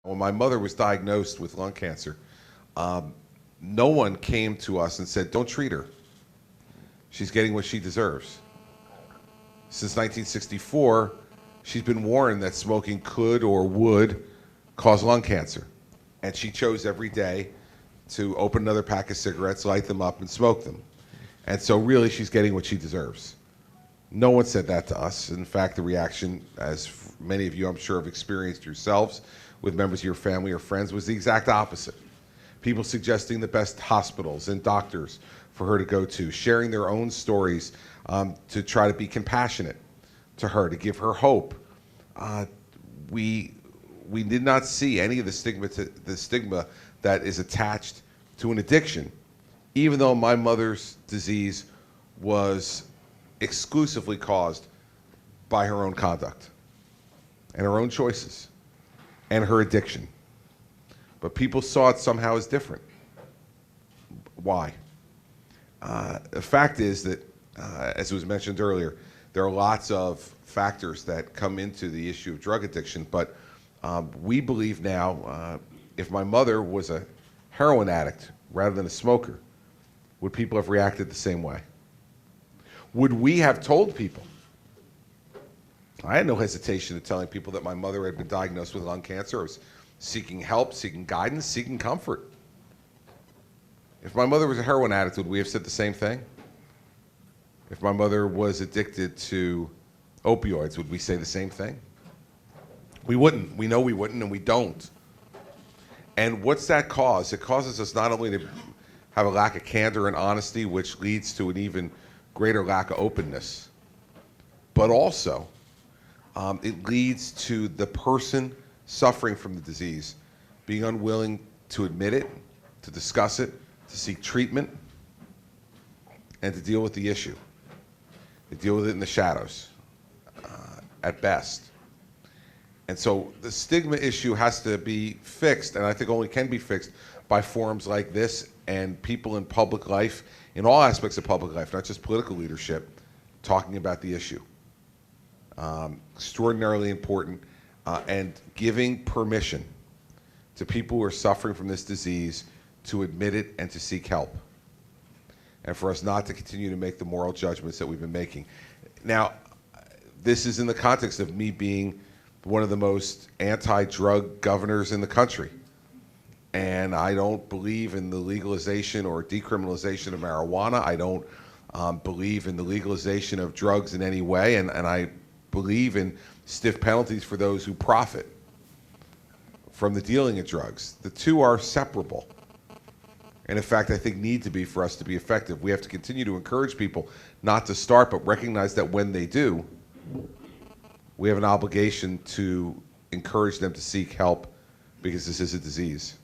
When my mother was diagnosed with lung cancer, no one came to us and said, don't treat her. She's getting what she deserves. Since 1964, she's been warned that smoking could or would cause lung cancer. And she chose every day to open another pack of cigarettes, light them up, and smoke them. And so really, she's getting what she deserves. No one said that to us. In fact, the reaction, as many of you I'm sure have experienced yourselves with members of your family or friends, was the exact opposite. People suggesting the best hospitals and doctors for her to go to, sharing their own stories to try to be compassionate to her, to give her hope. We did not see any of the stigma that is attached to an addiction, even though my mother's disease was exclusively caused by her own conduct and her own choices and her addiction. But people saw it somehow as different. Why? The fact is that, as was mentioned earlier, there are lots of factors that come into the issue of drug addiction, but we believe now, if my mother was a heroin addict rather than a smoker, would people have reacted the same way? Would we have told people? I had no hesitation in telling people that my mother had been diagnosed with lung cancer. I was seeking help, seeking guidance, seeking comfort. If my mother was a heroin addict, would we have said the same thing? If my mother was addicted to opioids, would we say the same thing? We wouldn't. We know we wouldn't, and we don't. And what's that cause? It causes us not only to have a lack of candor and honesty, which leads to an even greater lack of openness, but also it leads to the person suffering from the disease being unwilling to admit it, to discuss it, to seek treatment, and to deal with the issue. They deal with it in the shadows, at best. And so the stigma issue has to be fixed, and I think only can be fixed by forums like this and people in public life, in all aspects of public life, not just political leadership, talking about the issue. Extraordinarily important, and giving permission to people who are suffering from this disease to admit it and to seek help, and for us not to continue to make the moral judgments that we've been making. Now, this is in the context of me being one of the most anti-drug governors in the country, and I don't believe in the legalization or decriminalization of marijuana. I don't believe in the legalization of drugs in any way, and I believe in stiff penalties for those who profit from the dealing of drugs. The two are separable, and in fact, I think need to be for us to be effective. We have to continue to encourage people not to start, but recognize that when they do, we have an obligation to encourage them to seek help, because this is a disease.